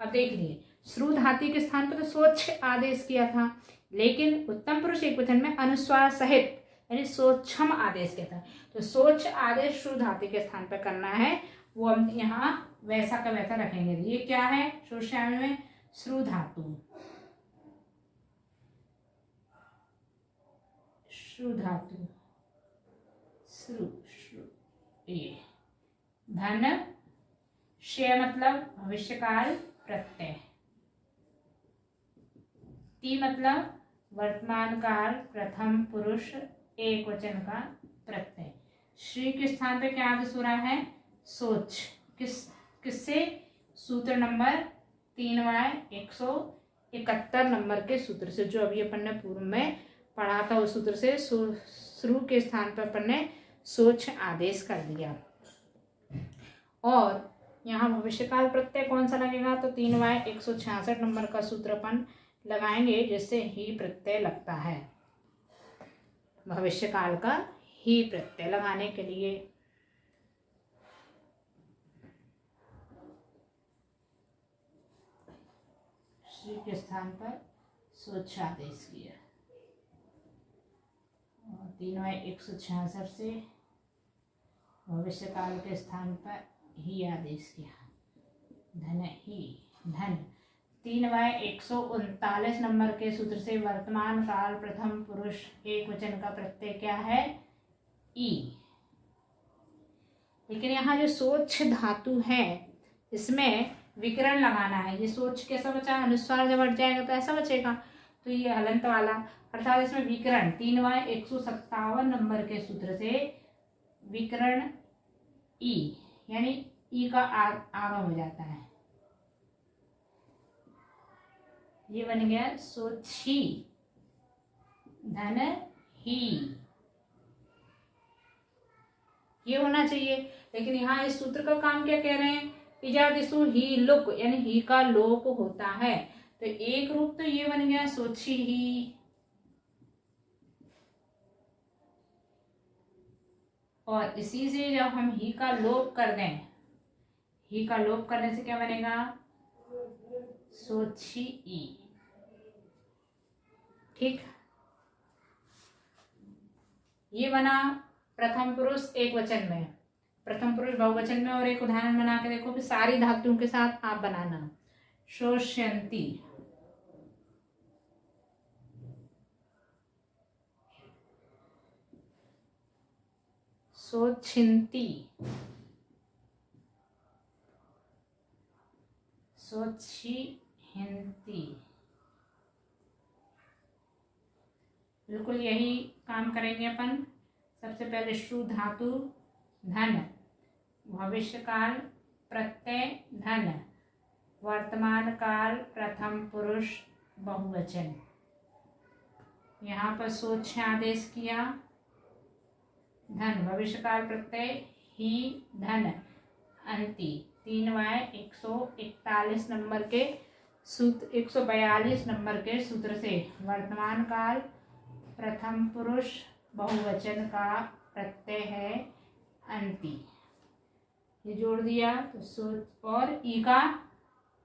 S1: अब देख लीजिए, श्रु धातु के स्थान पर तो सोच आदेश किया था, लेकिन उत्तम पुरुष एक वचन में अनुस्वार सहित यानी सोच्छम आदेश किया था। तो सोच आदेश श्रु धातु के स्थान पर करना है, वो हम यहाँ वैसा का वैसा रखेंगे। ये क्या है श्रोष्यामी में? श्रु धातु, श्रु धातु, श्रु श्रु ये धन, शय मतलब भविष्यकाल प्रत्यय, ती मतलब वर्तमान काल प्रथम पुरुष एक वचन का प्रत्यय। श्री के स्थान पे क्या आदेश हो रहा है? सोच। किससे? सूत्र नंबर 3Y171 नंबर के सूत्र से, जो अभी अपन ने पूर्व में पढ़ा था उस सूत्र से श्रु के स्थान पर अपन ने सोच आदेश कर दिया। और यहाँ भविष्यकाल प्रत्यय कौन सा लगेगा? तो 3Y166 नंबर का सूत्र अपन लगाएंगे, जिससे ही प्रत्यय लगता है। भविष्यकाल का ही प्रत्यय लगाने के लिए श्री के स्थान पर सोच आदेश किया, और 3Y166 से भविष्यकाल के स्थान पर ही आदेश किया। धन ही, धन 3Y139 नंबर के सूत्र से वर्तमान काल प्रथम पुरुष एक वचन का प्रत्यय क्या है? ई। लेकिन यहाँ जो सोच धातु है इसमें विकरण लगाना है। ये सोच कैसा बचा? अनुस्वार जब हट जाएगा तो ऐसा बचेगा, तो ये हलंत वाला, अर्थात इसमें विकरण 3Y157 नंबर के सूत्र से विकरण ई, यानी ई का आगम हो जाता है। ये बन गया सोची, धन ही, ये होना चाहिए। लेकिन यहाँ इस सूत्र का काम क्या कह रहे हैं? इजादिशु ही लुक, यानी ही का लोप होता है, तो एक रूप तो ये बन गया सोची ही, और इसी से जब हम ही का लोप कर दें, ही का लोप करने से क्या बनेगा? सोची ई। ठीक, ये बना प्रथम पुरुष एक वचन में, प्रथम पुरुष बहुवचन में। और एक उदाहरण बना के देखो, कि सारी धातुओं के साथ आप बनाना। शोष्यन्ति, सोच्छिन्ति, सोच्छिहिन्ति। बिल्कुल यही काम करेंगे अपन। सबसे पहले श्रु धातु धन, भविष्यकाल प्रत्यय धन, वर्तमान काल प्रथम पुरुष बहुवचन। यहाँ पर सोच आदेश किया, धन भविष्यकाल प्रत्यय ही, धन अंति। 3Y141 नंबर के सूत्र, 142 नंबर के सूत्र से वर्तमान काल प्रथम पुरुष बहुवचन का प्रत्यय है अंति। ये जोड़ दिया तो सोच, और ई का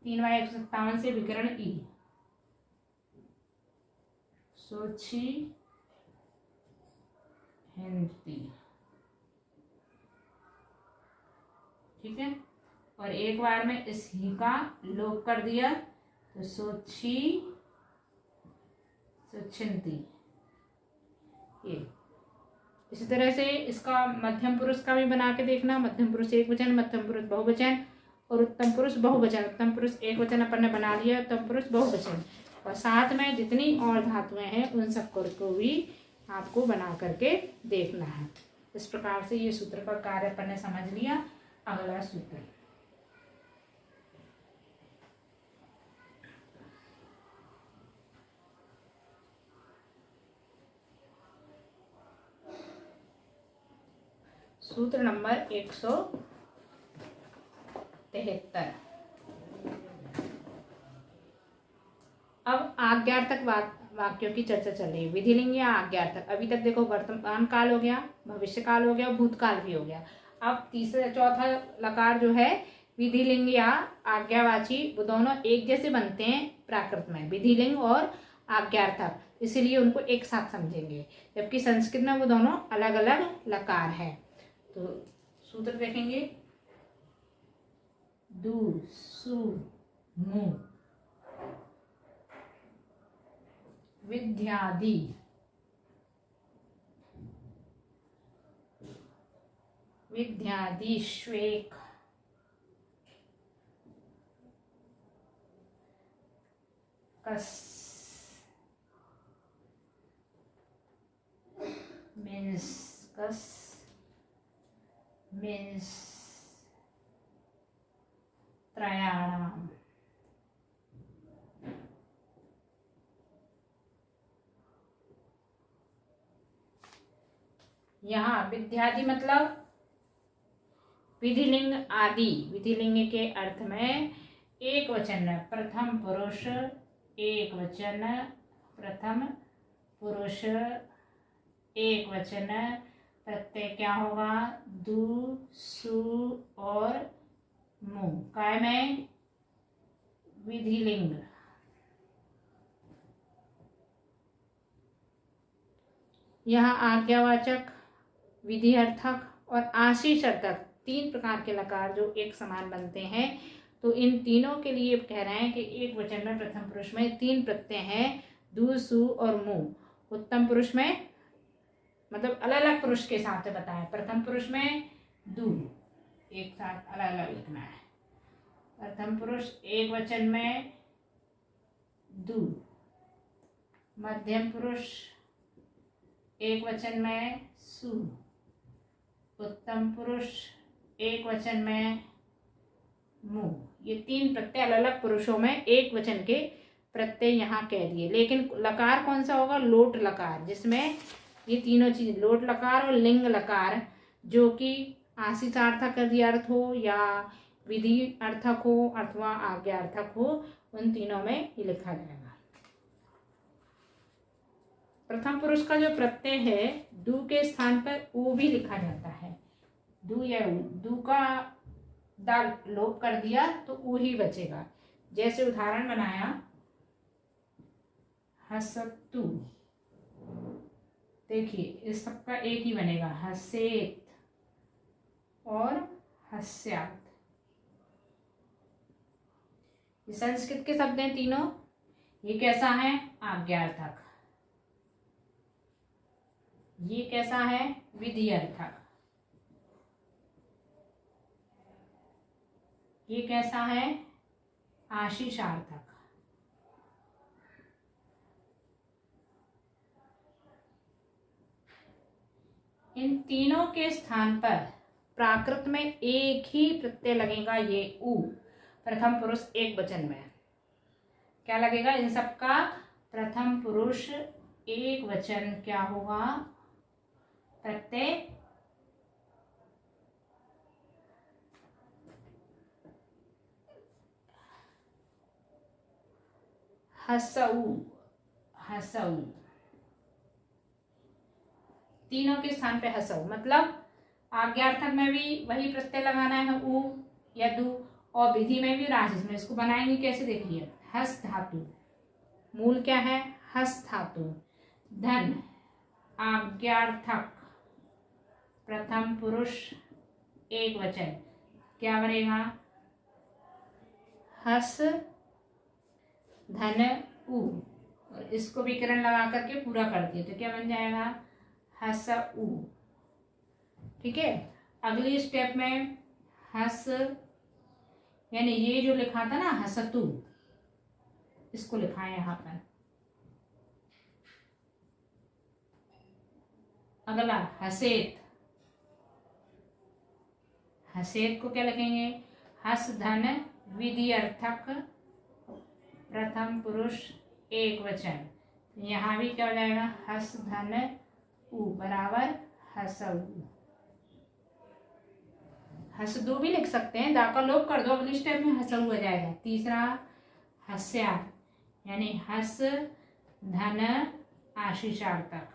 S1: 3Y157 से विकरण ई, सोची हिंदी। ठीक है, और एक बार में इस ही का लोप कर दिया तो सोची सोचिंती। ये इसी तरह से इसका मध्यम पुरुष का भी बना के देखना। मध्यम पुरुष एक वचन, मध्यम पुरुष बहुवचन और उत्तम पुरुष बहुवचन। उत्तम पुरुष एक वचन अपन ने बना लिया, उत्तम पुरुष बहुवचन, और साथ में जितनी और धातुएं हैं उन सब को भी आपको बना करके देखना है। इस प्रकार से ये सूत्र का कार्य अपन ने समझ लिया। अगला सूत्र, सूत्र नंबर 173। अब आज्ञार्थक वाक्यों की चर्चा चल रही है। विधिलिंग या आज्ञार्थक। अभी तक देखो वर्तमान काल हो गया, भविष्य काल हो गया, भूतकाल भी हो गया। अब तीसरा चौथा लकार जो है विधिलिंग या आज्ञावाची वो दोनों एक जैसे बनते हैं प्राकृत में, विधिलिंग और आज्ञार्थक, इसलिए उनको एक साथ समझेंगे, जबकि संस्कृत में वो दोनों अलग अलग लकार है। तो सूत्र देखेंगे, दु सु मु विद्यादि विद्यादिश्वेक कस मीन्स त्रयाणाम। यहाँ विद्यादि मतलब विधिलिंग आदि, विधिलिंग के अर्थ में एक वचन, प्रथम पुरुष एक वचन, प्रथम पुरुष एक वचन, प्रत्यय क्या होगा, दु सु और मु, काय में विधिलिंग। यहाँ आज्ञावाचक, विधिअर्थक और आशीषर्थक तीन प्रकार के लकार जो एक समान बनते हैं। तो इन तीनों के लिए कह रहे हैं कि एक वचन में प्रथम पुरुष में तीन प्रत्यय हैं, दु सु और मु। उत्तम पुरुष में मतलब अलग अलग पुरुष के साथ से बताया, प्रथम पुरुष में दु एक साथ अलग अलग लिखना है, प्रथम पुरुष एक वचन में दु, मध्यम पुरुष एक वचन में सु, उत्तम पुरुष एक वचन में मु। ये तीन प्रत्यय अलग अलग पुरुषों में एक वचन के प्रत्यय यहाँ कह दिए। लेकिन लकार कौन सा होगा, लोट लकार, जिसमें ये तीनों चीज, लोट लकार और लिंग लकार, जो कि आशीषार्थक यदि अर्थ हो या विधि अर्थक हो अथवा आज्ञार्थक हो, उन तीनों में ये लिखा जाएगा। प्रथम पुरुष का जो प्रत्यय है, दु के स्थान पर ऊ भी लिखा जाता है, दु या ऊ, दु का दाल लोप कर दिया तो ऊ ही बचेगा। जैसे उदाहरण बनाया, हसतु, देखिए इस सबका एक ही बनेगा, हसेत और हस्यात। ये संस्कृत के शब्द हैं तीनों। ये कैसा है, आज्ञार्थक, ये कैसा है, विधिअर्थक, ये कैसा है, आशीषार्थक। इन तीनों के स्थान पर प्राकृत में एक ही प्रत्यय लगेगा, ये ऊ, प्रथम पुरुष एक वचन में क्या लगेगा, इन सबका प्रथम पुरुष एक वचन क्या होगा, प्रत्यय हसऊ, हसऊ, तीनों के स्थान पे हसऊ। मतलब आज्ञार्थक में भी वही प्रत्यय लगाना है, ऊ या दु, और विधि में भी और आशीष में। इसको बनाएंगे कैसे, देखिए, हस धातु, मूल क्या है, हस धातु, धन आज्ञार्थक, प्रथम पुरुष एक वचन, क्या बनेगा, हस धन ऊ, और इसको विकरण लगा करके पूरा कर दिए तो क्या बन जाएगा, हस ऊ। ठीक है, अगली स्टेप में हस, यानी ये जो लिखा था ना हसतु, इसको लिखा है यहाँ पर। अगला हसेत, हसेत को क्या लिखेंगे, हस धन विधिअर्थक, प्रथम पुरुष एक वचन, यहाँ भी क्या हो जाएगा, हस धन ऊ बराबर हसऊ। हसदू भी लिख सकते हैं, दा का लोप कर दो, अगली स्टेप में हसऊ हो जाएगा। तीसरा हस्या, यानी हस धन आशीषार्थक,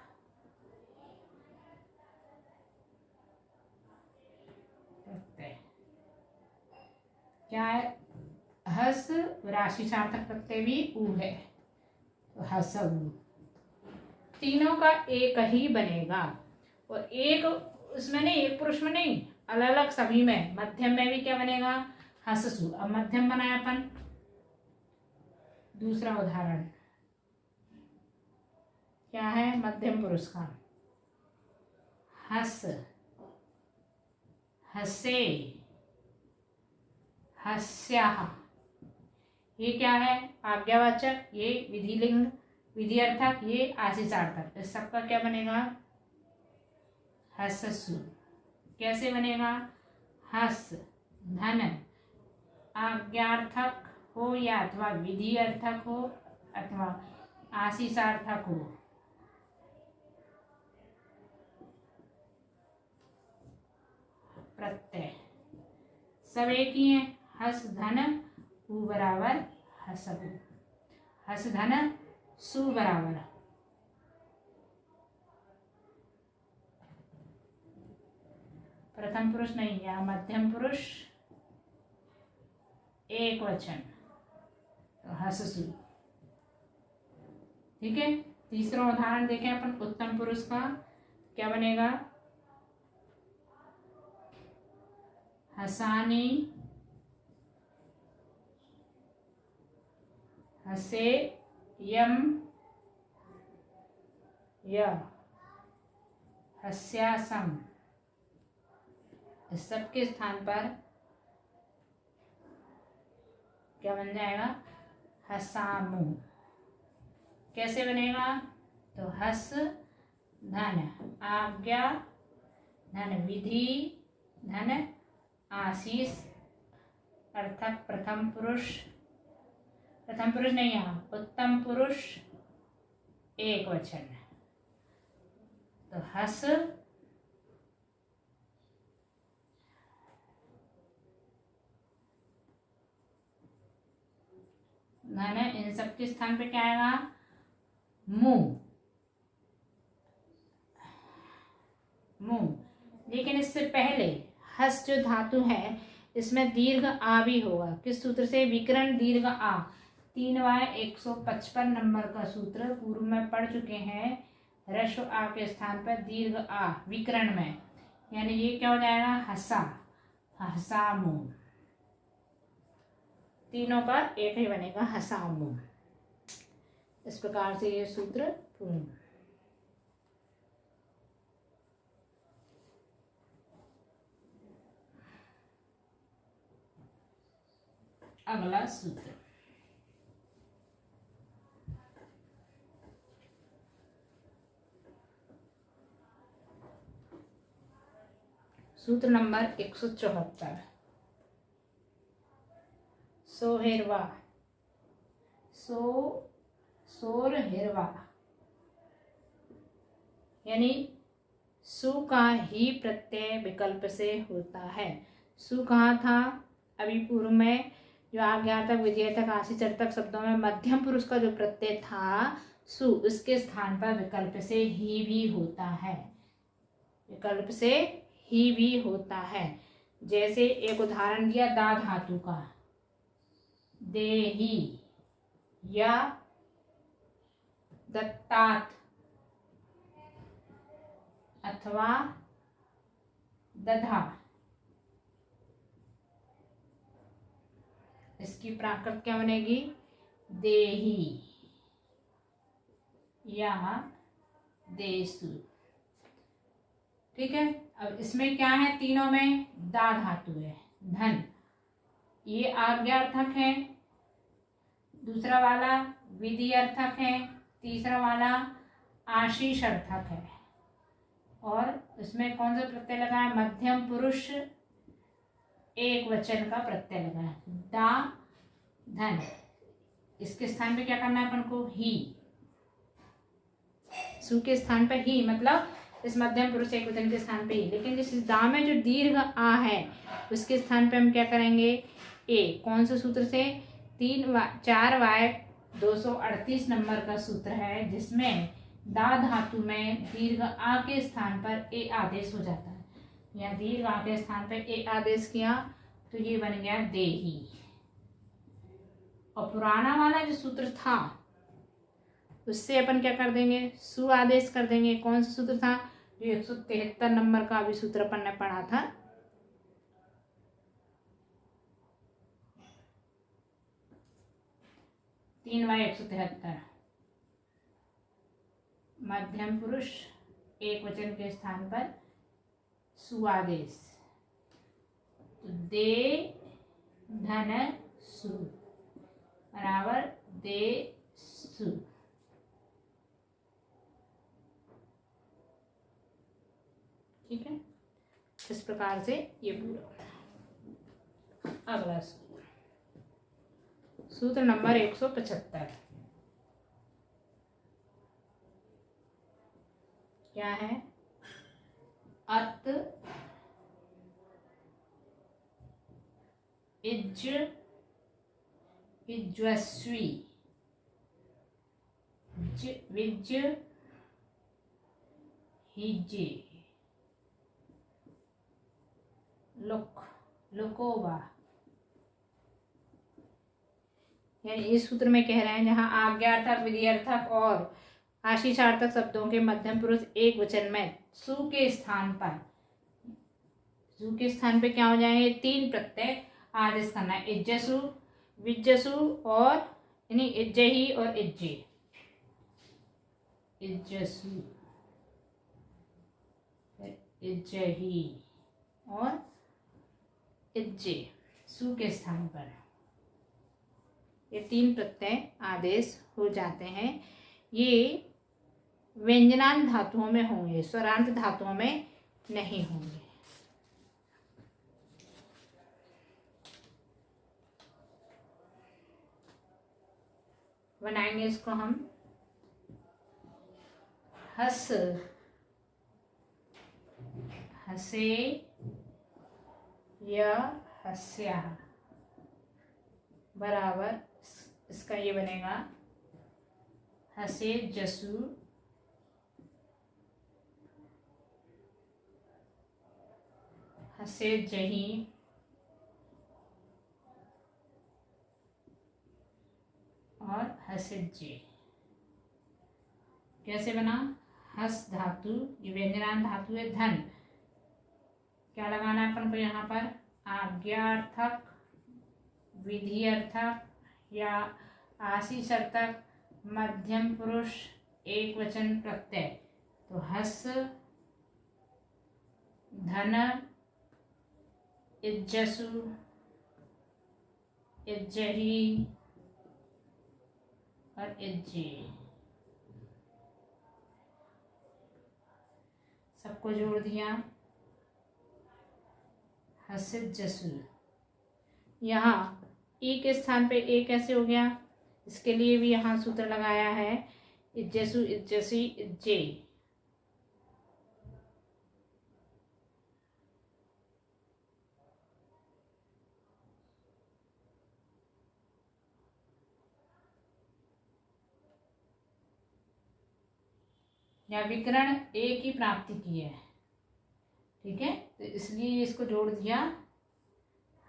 S1: क्या है, हस राशि सार्थक प्रत्यय भी ऊ है, तो हसऊ। तीनों का एक ही बनेगा, और एक उसमें नहीं, एक पुरुष में नहीं, अलग अलग सभी में। मध्यम में भी क्या बनेगा, हससु। अब मध्यम बनाया अपन, दूसरा उदाहरण क्या है, मध्यम पुरुष का, हस, हसे, हस्याः। ये क्या है, आज्ञावाचक, ये विधिलिंग, विधि अर्थक, ये आशीषार्थक। इस सबका क्या बनेगा, हससु। कैसे बनेगा, हस धन आज्ञार्थक हो या अथवा विधि अर्थक हो अथवा आशीषार्थक हो, प्रत्यय सब एक ही है। हस धन उ बराबर हसबु, हस धन सु बराबर। प्रथम पुरुष नहीं, या मध्यम पुरुष एक वचन, तो हससु। ठीक है, तीसरा उदाहरण देखें अपन उत्तम पुरुष का, क्या बनेगा, हसानी, हसे यम य, हस्यासम। इस सब के स्थान पर क्या बन जाएगा, हसामु। कैसे बनेगा, तो हस धन आज्ञा धन विधि धन आशीष अर्थक प्रथम पुरुष, प्रथम पुरुष नहीं, यहाँ उत्तम पुरुष एक वचन, तो हस धन, इन सबके स्थान पे क्या आएगा, मुंह, मुंह। लेकिन इससे पहले हस जो धातु है, इसमें दीर्घ आ भी होगा। किस सूत्र से, विकरण दीर्घ आ, 3/155 नंबर का सूत्र पूर्व में पढ़ चुके हैं। ह्रस्व आ के स्थान पर दीर्घ आ विकरण में, यानी ये क्या हो जाएगा, हसा, हसामु। तीनों का एक ही बनेगा, हसामु। इस प्रकार से ये सूत्र पूर्ण। अगला सूत्र, सूत्र नंबर 174, सोहेरवा, सोरहिरवा, यानी सु का ही प्रत्यय विकल्प से होता है। सु कहाँ था, अभी पूर्व में जो आज्ञार्थक विधेयर्थक आशीषार्थक शब्दों में मध्यम पुरुष का जो प्रत्यय था सु, उसके स्थान पर विकल्प से ही भी होता है, विकल्प से ही भी होता है। जैसे एक उदाहरण दिया दा धातु का, देही या दत्तात अथवा दधा, इसकी प्राकृत क्या बनेगी, देही या देसु। ठीक है, अब इसमें क्या है, तीनों में दा धातु है, धन, ये आज्ञार्थक है, दूसरा वाला विधि अर्थक है, तीसरा वाला आशीष अर्थक है, और इसमें कौन सा प्रत्यय लगा है, मध्यम पुरुष एक वचन का प्रत्यय लगा है, दा धन। इसके स्थान पे क्या करना है अपन को, ही, सु के स्थान पे ही, मतलब इस मध्यम पुरुष एक वचन के स्थान पे ही। लेकिन जिस दा में जो दीर्घ आ है उसके स्थान पे हम क्या करेंगे, ए। कौन से सूत्र से, 4Y238 नंबर का सूत्र है, जिसमें दा धातु में दीर्घ आ के स्थान पर ए आदेश हो जाता है। यहाँ दीर्घ आ के स्थान पर ए आदेश किया तो ये बन गया देही। और पुराना वाला जो सूत्र था उससे अपन क्या कर देंगे, सु आदेश कर देंगे। कौन सा सूत्र था, जो 173 नंबर का अभी सूत्र अपन ने पढ़ा था, तीन बाय 173, मध्यम पुरुष एक वचन के स्थान पर सु आदेश, तो दे धन सु बराबर दे सु। ठीक है, इस प्रकार से ये पूरा। अगला सूत्र, सूत्र नंबर 175 क्या है, अत इज इज्वस्वी विज हिजे लुक लुकोवा। यानी इस सूत्र में कह रहे हैं जहां आज्ञार्थक, विधियर्थक और आशीषार्थक शब्दों के मध्यम पुरुष एक वचन में सु के स्थान पर, सु के स्थान पे क्या हो जाएंगे, तीन प्रत्यय आदेश करना है, इज्जसु, विज्जसु और यानी इज्जही और इज्जे, इज्जसु इज्जही और इज्जे, सु के स्थान पर ये तीन प्रत्यय आदेश हो जाते हैं। ये व्यंजनांत धातुओं में होंगे, स्वरांत धातुओं में नहीं होंगे। बनाएंगे इसको हम, हस हसे या हस्या बराबर इसका ये बनेगा हसे जसु हसे जही और हसिज्जे। कैसे बना, हस धातु ये व्यंजनांत धातु है, धन क्या लगाना है अपन को यहाँ पर, आज्ञार्थक, विधियर्थक या आशीषर्थक मध्यम पुरुष एक वचन प्रत्यय, तो हस धन इज्जसु इज्जही और इज्जे, सबको जोड़ दिया, हसिज्जसु। यहाँ ई के स्थान पे ए कैसे हो गया, इसके लिए भी यहाँ सूत्र लगाया है, इज्जसु इज्जसी इज्जे। या विकरण एक ही प्राप्ति की है, ठीक है, तो इसलिए इसको जोड़ दिया,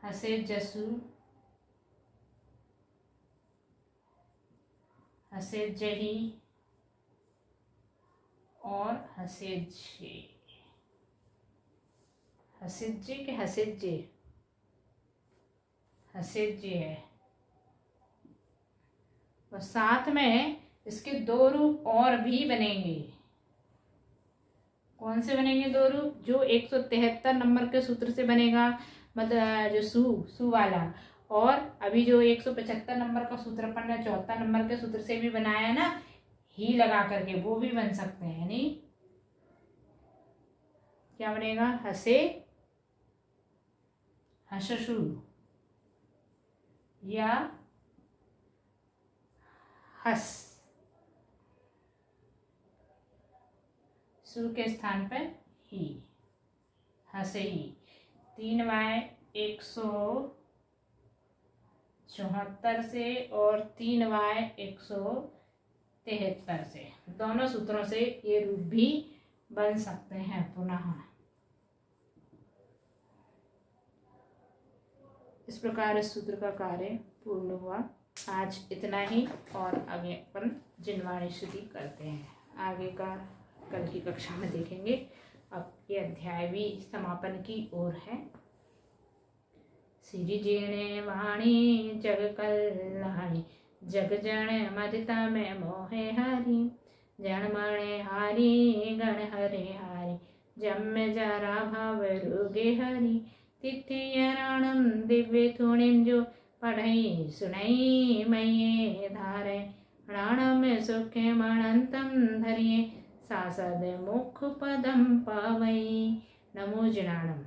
S1: हसे जसु हसे जही और हसेजे, हसेजे के हसेजे, हसेजे है। और साथ में इसके दो रूप और भी बनेंगे। कौन से बनेंगे दो रूप, जो 173 नंबर के सूत्र से बनेगा, मतलब जो सु वाला, और अभी जो 175 नंबर का सूत्र अपन ने 74 नंबर के सूत्र से भी बनाया है ना, ही लगा करके, वो भी बन सकते हैं। यानी क्या बनेगा, हसे हससु या हस, सु के स्थान पर ही, हसे ही। 3/174 से और 3/173 से, दोनों सूत्रों से ये रूप भी बन सकते हैं पुनः। इस प्रकार इस सूत्र का कार्य पूर्ण हुआ। आज इतना ही, और आगे अपन जिनवाणी स्तुति करते हैं। आगे का कल की कक्षा में देखेंगे। अब ये अध्याय भी समापन की ओर है। सिरिजिणे वाणी जग कल्याणी, जग जन मदिता में मोहे हरि। जन मणे हारी गण हरे हारी, जम्य जरा भाव रोगे हरि। तिथियराणम दिव्य थुणिम जो, पढ़ई सुनई मये धारे। प्राणम सुखे मणंतम धरिये, सासद मुख पदम पावई। नमो जिनाणम।